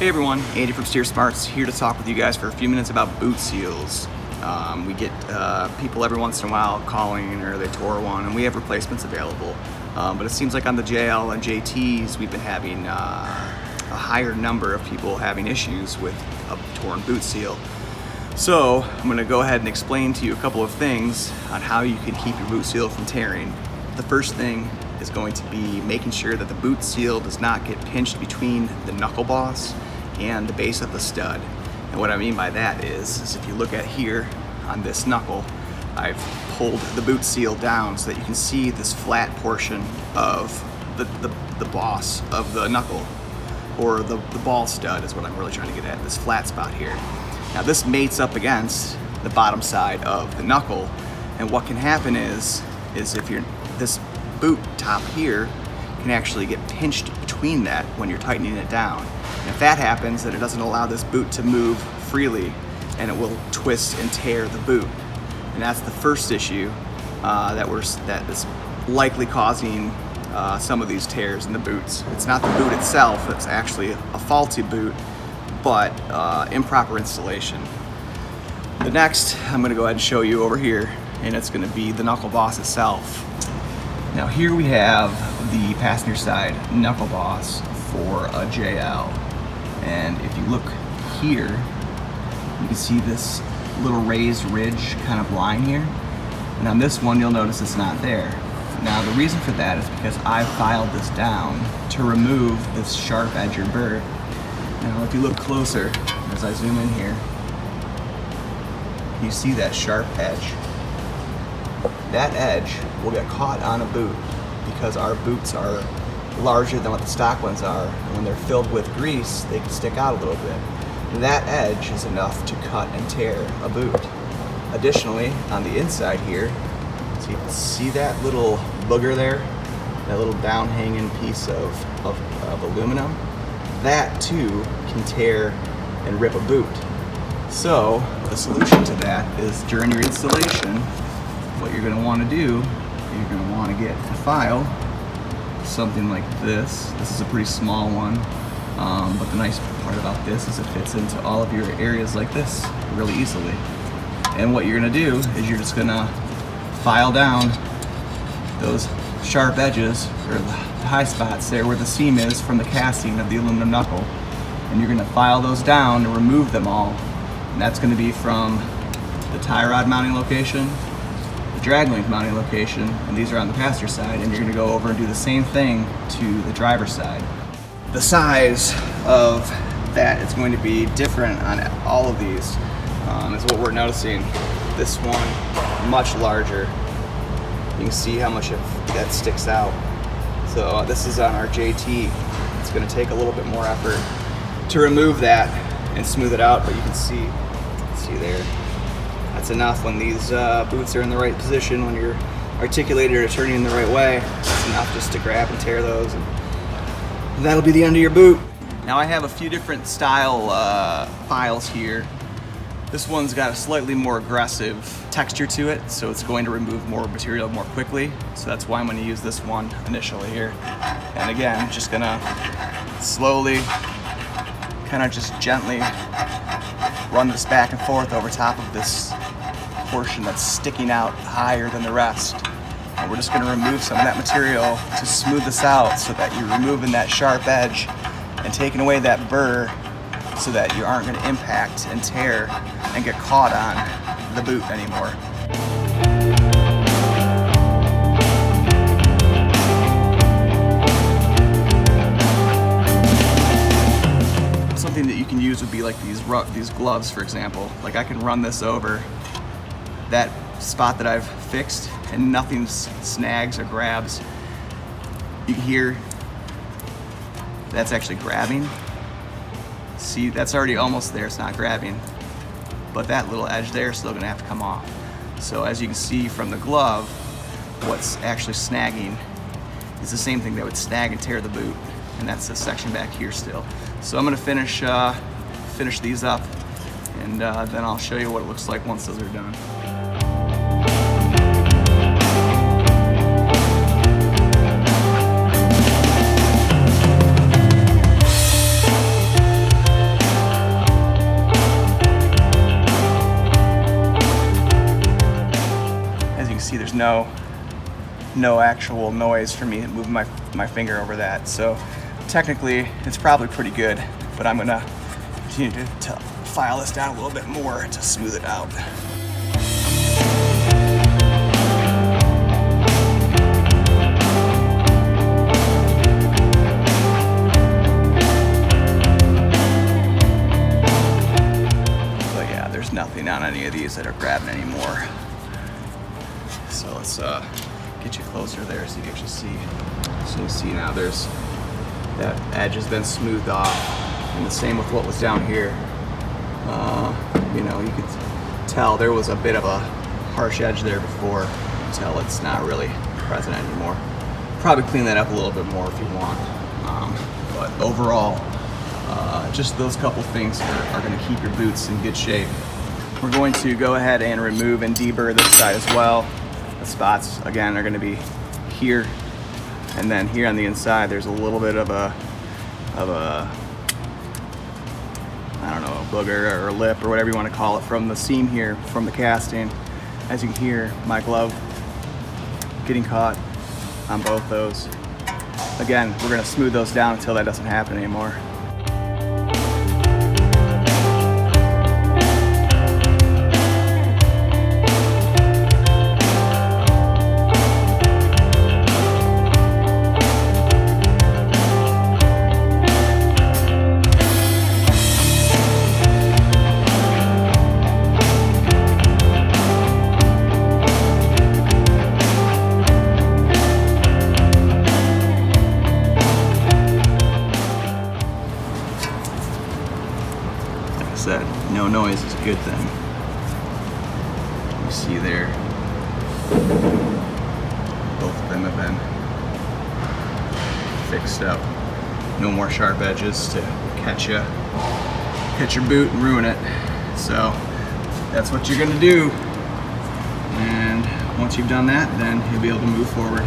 Hey everyone, Andy from Steer Smarts here to talk with you guys for a few minutes about boot seals. We get people every once in a while calling or they tore one, and we have replacements available. But it seems like on the JL and JTs we've been having a higher number of people having issues with a torn boot seal. So I'm going to go ahead and explain to you a couple of things on how you can keep your boot seal from tearing. The first thing is going to be making sure that the boot seal does not get pinched between the knuckle boss and the base of the stud. And what I mean by that is if you look at here on this knuckle, I've pulled the boot seal down so that you can see this flat portion of the boss of the knuckle, or the ball stud is what I'm really trying to get at, this flat spot here. Now this mates up against the bottom side of the knuckle, and what can happen is if this boot top here can actually get pinched between that when you're tightening it down. And if that happens, then it doesn't allow this boot to move freely, and it will twist and tear the boot. And that's the first issue that is likely causing some of these tears in the boots. It's not the boot itself, it's actually a faulty boot, but improper installation. The next I'm going to go ahead and show you over here, and it's going to be the knuckle boss itself. Now here we have the passenger side knuckle boss for a JL, and if you look here, you can see this little raised ridge kind of line here, and on this one you'll notice it's not there. Now the reason for that is because I filed this down to remove this sharp edge or burr. Now if you look closer, as I zoom in here, you see that sharp edge. That edge will get caught on a boot because our boots are larger than what the stock ones are, and when they're filled with grease they can stick out a little bit. And that edge is enough to cut and tear a boot. Additionally, on the inside here, so you can see that little booger there, that little down hanging piece of aluminum, that too can tear and rip a boot. So the solution to that is during your installation, what you're going to want to do, you're going to want to get a file, something like this. This is a pretty small one, but the nice part about this is it fits into all of your areas like this really easily. And what you're going to do is you're just going to file down those sharp edges, or the high spots there where the seam is from the casting of the aluminum knuckle, and you're going to file those down and remove them all. And that's going to be from the tie rod mounting location, the Draglink mounting location, and these are on the passenger side, and you're going to go over and do the same thing to the driver's side. The size of that is going to be different on all of these, is what we're noticing. This one much larger. You can see how much of that sticks out. So this is on our JT. It's going to take a little bit more effort to remove that and smooth it out, but you can see there. That's enough when these boots are in the right position, when you're articulated or turning in the right way. It's enough just to grab and tear those, and that'll be the end of your boot. Now I have a few different style files here. This one's got a slightly more aggressive texture to it, so it's going to remove more material more quickly. So that's why I'm going to use this one initially here. And again, just gonna slowly, kind of just gently run this back and forth over top of this portion that's sticking out higher than the rest. And we're just going to remove some of that material to smooth this out so that you're removing that sharp edge and taking away that burr so that you aren't going to impact and tear and get caught on the boot anymore. Something that you can use would be like these gloves, for example. Like I can run this over that spot that I've fixed and nothing snags or grabs. You can hear that's actually grabbing. See, that's already almost there, it's not grabbing. But that little edge there is still gonna have to come off. So as you can see from the glove, what's actually snagging is the same thing that would snag and tear the boot, and that's this section back here still. So I'm gonna finish these up, and then I'll show you what it looks like once those are done. no actual noise from me moving my finger over that. So technically it's probably pretty good, but I'm gonna continue to file this down a little bit more to smooth it out. Nothing on any of these that are grabbing anymore. So let's get you closer there so you can actually see. So you see now there's that edge has been smoothed off, and the same with what was down here. You know, you could tell there was a bit of a harsh edge there before until it's not really present anymore. Probably clean that up a little bit more if you want. But overall, just those couple things are going to keep your boots in good shape. We're going to go ahead and remove and deburr this side as well. The spots, again, are going to be here, and then here on the inside there's a little bit of a I don't know, a booger or a lip or whatever you want to call it from the seam here, from the casting. As you can hear, my glove getting caught on both those. Again, we're going to smooth those down until that doesn't happen anymore. Said, no noise is a good thing. You see there, both of them have been fixed up. No more sharp edges to catch your boot and ruin it. So that's what you're gonna do. And once you've done that, then you'll be able to move forward.